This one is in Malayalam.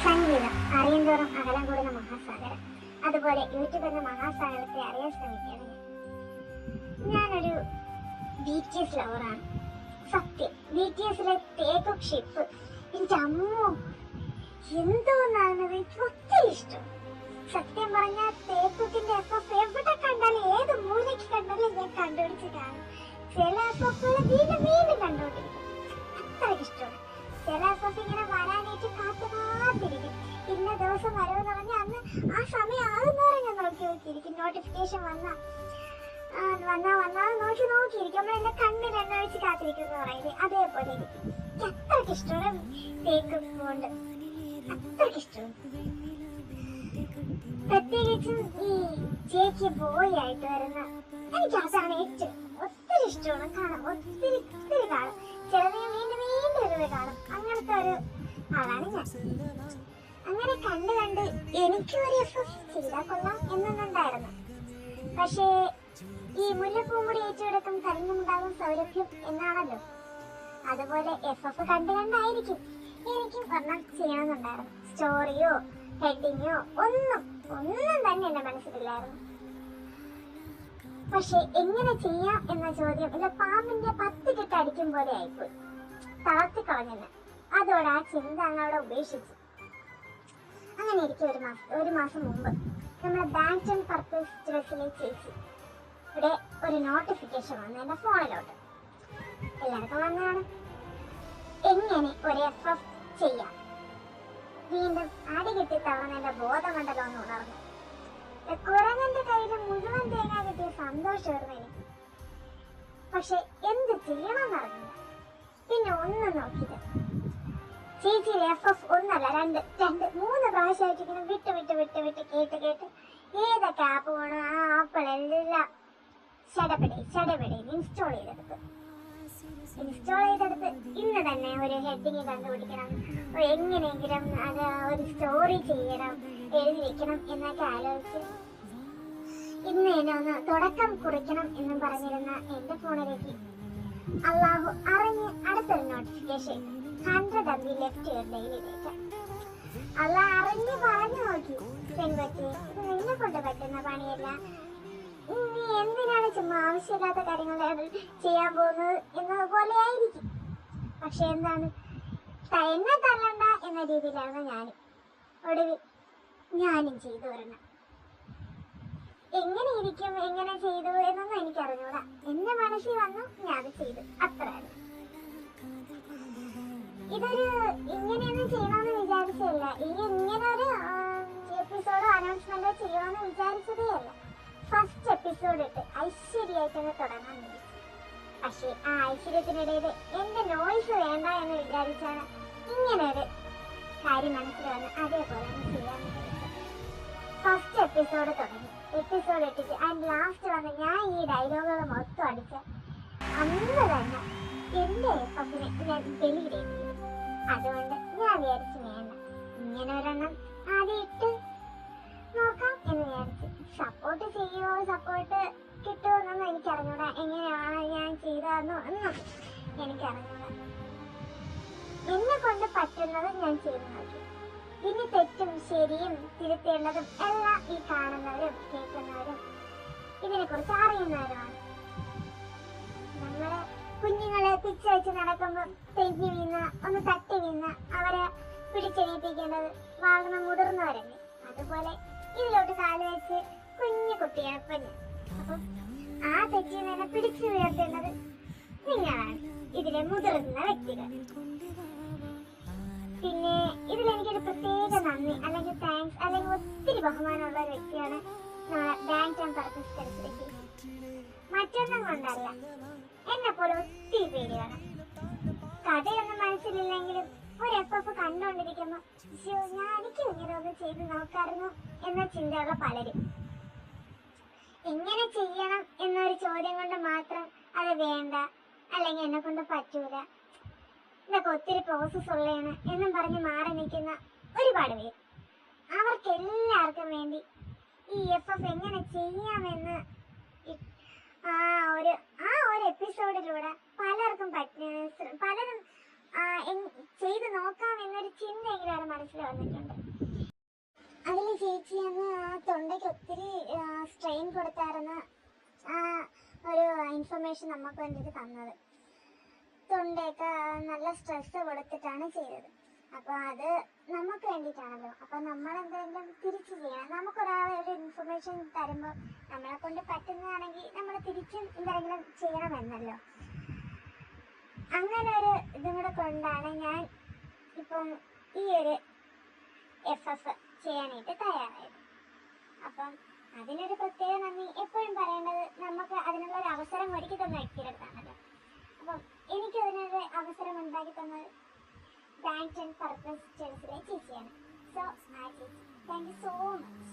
സംഗീതം അറിയുന്തോറും അകലം കൂടുന്ന മഹാസാഗരം. അതുപോലെ യൂട്യൂബ് എന്ന മഹാസാഗരത്തെ അറിയാൻ ശ്രമിക്കുകയാണ് ഞാനൊരു BTS ലവറാണ്. സത്യം, BTSലെ തേക്കുക് ഷിപ്പ് എന്റെ അമ്മോ എന്തോന്നാണ്, എനിക്ക് ഒത്തിരി ഇഷ്ടം. സത്യം പറഞ്ഞാൽ തേക്കുക്കിന്റെ FF എവിടെ കണ്ടാലും ഏത് മൂലയ്ക്ക് കണ്ടാലും ഞാൻ കണ്ടുപിടിച്ച് കാണും. ചില FFകൾ വീണ്ടും വീണ്ടും കണ്ടുകൊണ്ടിരിക്കും. അത്രയ്ക്ക് ഇഷ്ടമാണ്. ചില FF ഇങ്ങനെ വരാനായിട്ട് കാത്തിരിക്കും. ഇന്ന ദിവസം വരുമെന്ന് പറഞ്ഞാൽ അന്ന് ആ സമയം ആകുന്നവരെ ഞാൻ നോക്കിയിരിക്കും. നോട്ടിഫിക്കേഷൻ വന്നാ നോക്കിയിരിക്കും. നമ്മൾ എന്റെ കണ്ണിൽ എണ്ണ വെച്ച് കാത്തിരിക്കുന്ന പറയില്ലേ, അതേപോലെ ഇരിക്കും. എനിക്ക് അത്രയ്ക്ക് ഇഷ്ടമാണ് തേക്കുക്ക് കൊണ്ട്, അത്രയ്ക്ക് ഇഷ്ടമാണ്. പ്രത്യേകിച്ചും ഈ ചേച്ചി ബോയ് ആയിട്ട് വരുന്ന, എനിക്ക് അതാണ് ഏറ്റവും ഒത്തിരി ഇഷ്ടമാണ്. കാണാം, ഒത്തിരി കാണും. ചിലത് ഞാൻ വീണ്ടും ഇരുന്ന് കാണും. അങ്ങനത്തെ ഒരു ആളാണ് ഞാൻ. അങ്ങനെ കണ്ട് എനിക്കും ഒരു FF ചെയ്താൽ കൊള്ളാം എന്നൊന്നുണ്ടായിരുന്നു. പക്ഷേ ഈ മുല്ലപ്പൂമ്പൊടി ഏറ്റെടുക്കും കരിഞ്ഞുണ്ടാകും സൗരഭ്യം എന്നാണല്ലോ, അതുപോലെ FF കണ്ടായിരിക്കും എനിക്കും ഒരെണ്ണം ചെയ്യണമെന്നുണ്ടായിരുന്നു. സ്റ്റോറിയോ ഹെഡിങ്ങോ ഒന്നും തന്നെ എന്റെ മനസ്സിലില്ലായിരുന്നു. പക്ഷെ എങ്ങനെ ചെയ്യാം എന്ന ചോദ്യം ഇല്ല, പാമ്പിന്റെ 10 കെട്ട് അടിക്കും പോലെ ആയിപ്പോയി. തളർത്തിക്കളഞ്ഞെന്ന്. അതോടെ ആ ചിന്ത അങ്ങോടെ ഉപേക്ഷിച്ചു. അങ്ങനെ എനിക്ക് ഒരു മാസം മുമ്പ് നമ്മുടെ ബാങ്ക് ആൻഡ് പർപ്പസ് ഡ്രസ്സിലെ ചേച്ചി ഇവിടെ ഒരു നോട്ടിഫിക്കേഷൻ വന്നു എന്റെ ഫോണിലോട്ട്. എല്ലാവർക്കും വന്നതാണ്. എങ്ങനെ ഒരു FF ചെയ്യാം. വീണ്ടും അടികിട്ടി തവണ എന്റെ ബോധമണ്ഡലം ഒന്ന് ഉണർന്നു. കുറഞ്ഞെന്റെ കയ്യിൽ മുഴുവൻ തേങ്ങ കിട്ടിയ സന്തോഷമായിരുന്നു എനിക്ക്. പക്ഷെ എന്ത് ചെയ്യണമെന്നറിഞ്ഞില്ല. പിന്നെ ഒന്നും നോക്കിയത് ചേച്ചിയുടെ FF ഒന്നല്ല 2-3 പ്രാവശ്യമായിട്ട് ഇങ്ങനെ വിട്ട് കേട്ട് ഏതൊക്കെ ആപ്പ് വേണം ആ ആപ്പുകളെല്ലാം ചടപടി ഇൻസ്റ്റാൾ ചെയ്തെടുത്ത് ഇന്ന് തന്നെ ഒരു ഹെഡിങ് കണ്ടുപിടിക്കണം, എങ്ങനെയെങ്കിലും അത് ഒരു സ്റ്റോറി ചെയ്യണം, എഴുതി വെക്കണം എന്നൊക്കെ ആലോചിച്ച് ഇന്ന് എന്നെ ഒന്ന് തുടക്കം കുറിക്കണം എന്നും പറഞ്ഞിരുന്ന എന്റെ ഫോണിലേക്ക് അള്ളാഹു അറിഞ്ഞ് അടുത്തൊരു notification 100 MB left your daily data. അള്ളാഹ് അറിഞ്ഞ് പറഞ്ഞു നോക്കി, പെൺകൊച്ചി ഇത് നിന്നെ കൊണ്ട് പറ്റുന്ന പണിയല്ല, നീ എന്തിനാണ് ചുമ്മാ ആവശ്യമില്ലാത്ത കാര്യങ്ങൾ ചെയ്യാൻ പോകുന്നത് എന്നതുപോലെ ആയിരിക്കും. പക്ഷെ എന്താണ്, എന്നെ തല്ലണ്ട എന്ന രീതിയിലാണ് ഞാനും ചെയ്തു വരണം. എങ്ങനെ ഇരിക്കും, എങ്ങനെ ചെയ്തു എന്നൊന്നും എനിക്കറിഞ്ഞൂടാ. എന്റെ മനസ്സിൽ വന്നു, ഞാൻ അത് ചെയ്തു, അത്രയാണ്. ഇതൊരു ഇങ്ങനെയൊന്നും ചെയ്യണമെന്ന് വിചാരിച്ചല്ല, ഇങ്ങനൊരു എപ്പിസോഡോ അനൗൺസ്മെന്റോ ചെയ്യണമെന്ന് വിചാരിച്ചതേ അല്ല. ഫസ്റ്റ് എപ്പിസോഡ് ഇട്ട് ഐശ്വര്യമായിട്ടൊന്ന് തുടങ്ങാൻ വേണ്ടി. പക്ഷെ ആ ഐശ്വര്യത്തിനിടയിൽ എന്റെ നോയ്സ് വേണ്ട എന്ന് വിചാരിച്ചാണ് ഇങ്ങനെ ഒരു കാര്യം മനസ്സിൽ വന്ന് അതേപോലെ ചെയ്യാൻ വിചാരിച്ചത്. ഫസ്റ്റ് എപ്പിസോഡ് തുടങ്ങി, എപ്പിസോഡ് ഇട്ടിട്ട് ആൻഡ് ലാസ്റ്റ് വന്ന് ഞാൻ ഈ ഡയലോഗുകൾ മൊത്തം അടിച്ച് അന്ന് തന്നെ എന്റെ FFനെ ഞാൻ ഡെലിവറി ചെയ്തു. അതുകൊണ്ട് ഞാൻ വിചാരിച്ചു വേണ്ട, ഇങ്ങനെ ഒരെണ്ണം ആദ്യം ഇട്ട് നോക്കാം എന്ന് വിചാരിച്ചു. സപ്പോർട്ട് കിട്ടുമോ എന്നൊന്നും എനിക്കറിഞ്ഞൂടാ, എങ്ങനെയാണ് ഞാൻ ചെയ്തതെന്നോ ഒന്നും എനിക്കറിഞ്ഞൂടാ. എന്നെ കൊണ്ട് പറ്റുന്നത് ഞാൻ ചെയ്തു നോക്കി. ഇനി തെറ്റും ശരിയും തിരുത്തേണ്ടതും എല്ലാം ഈ കാണുന്നവരും കേൾക്കുന്നവരും ഇതിനെ കുറിച്ച് അറിയുന്നവരുമാണ്. നമ്മള് കുഞ്ഞുങ്ങളെ പിച്ച വെച്ച് നടക്കുമ്പോൾ തെന്നി വീണ ഒന്ന് തട്ടി വീണ അവരെ പിടിച്ചെണീപ്പിക്കേണ്ടത് വളർന്ന മുതിർന്നവരല്ലേ. അതുപോലെ ഇതിലോട്ട് കാല് വെച്ച് കുഞ്ഞു കുട്ടിയാണ് കുഞ്ഞ്. അപ്പം ആ തെറ്റിൽ നിന്ന് പിടിച്ചു ഉയർത്തേണ്ടത് നിങ്ങളാണ്, ഇതിലെ മുതിർന്ന വ്യക്തികൾ. പിന്നെ ഇതിലെനിക്കൊരു പ്രത്യേക നന്ദി അല്ലെങ്കിൽ താങ്ക്സ് അല്ലെങ്കിൽ ഒത്തിരി ബഹുമാനമുള്ള ഒരു വ്യക്തിയാണ് ബാങ്ക് ആൻഡ് പർപ്പസ് ഡ്രസ്സിലേക്ക്. മറ്റൊന്നും കൊണ്ടല്ല, എന്നെ പോലെ ഒത്തിരി പേരുകളാണ്. കഥയൊന്നും മനസ്സിലില്ലെങ്കിലും ഒരു FF കണ്ടുകൊണ്ടിരിക്കുമ്പോ എനിക്കും ഇങ്ങനെ ഒന്ന് ചെയ്ത് നോക്കായിരുന്നു എന്ന ചിന്തയുള്ള പലരും. എങ്ങനെ ചെയ്യണം എന്നൊരു ചോദ്യം കൊണ്ട് മാത്രം അത് വേണ്ട അല്ലെങ്കിൽ എന്നെ കൊണ്ട് പറ്റൂല, ഇതൊക്കെ ഒത്തിരി പ്രോസസ് ഉള്ളതാണ് എന്നും പറഞ്ഞ് മാറി നിൽക്കുന്ന ഒരുപാട് പേര്. അവർക്കെല്ലാവർക്കും വേണ്ടി ഈ FF എങ്ങനെ ചെയ്യാമെന്ന് ആ ഒരു എപ്പിസോഡിലൂടെ പലരും ചെയ്ത് നോക്കാം എന്നൊരു ചിന്തയെങ്കിലും അവരുടെ മനസ്സിൽ വന്നിട്ടുണ്ട്. അതിൽ ചേച്ചി അന്ന് ആ തൊണ്ടയ്ക്ക് ഒത്തിരി സ്ട്രെയിൻ കൊടുത്തായിരുന്ന ഒരു ഇൻഫർമേഷൻ നമുക്ക് വേണ്ടിയിട്ട് തന്നത്. തൊണ്ടയൊക്കെ നല്ല സ്ട്രെസ് കൊടുത്തിട്ടാണ് ചെയ്തത്. അപ്പോൾ അത് നമുക്ക് വേണ്ടിയിട്ടാണല്ലോ. അപ്പോൾ നമ്മളെന്തെങ്കിലും തിരിച്ച് ചെയ്യണം. നമുക്കൊരാളൊരു ഇൻഫർമേഷൻ തരുമ്പോൾ നമ്മളെ കൊണ്ട് പറ്റുന്നതാണെങ്കിൽ നമ്മൾ തിരിച്ചും എന്തെങ്കിലും ചെയ്യണമെന്നല്ലോ. അങ്ങനെ ഒരു ഇതും കൂടെ കൊണ്ടാണ് ഞാൻ ഇപ്പം ഈ ഒരു FF ചെയ്യാനായിട്ട് തയ്യാറായത്. അപ്പം അതിനൊരു പ്രത്യേക നന്ദി എപ്പോഴും പറയേണ്ടത് നമുക്ക് അതിനുള്ളൊരു അവസരം ഒരുക്കി തന്ന വ്യക്തിയെടുത്താണല്ലോ. അപ്പം എനിക്കതിനൊരു അവസരം ഉണ്ടാക്കി തന്നത് ബാങ്ക് ആൻഡ് പർപ്പസ് ചേച്ചിയാണ്. സോ ആ ചേച്ചി താങ്ക് യു സോ മച്ച്.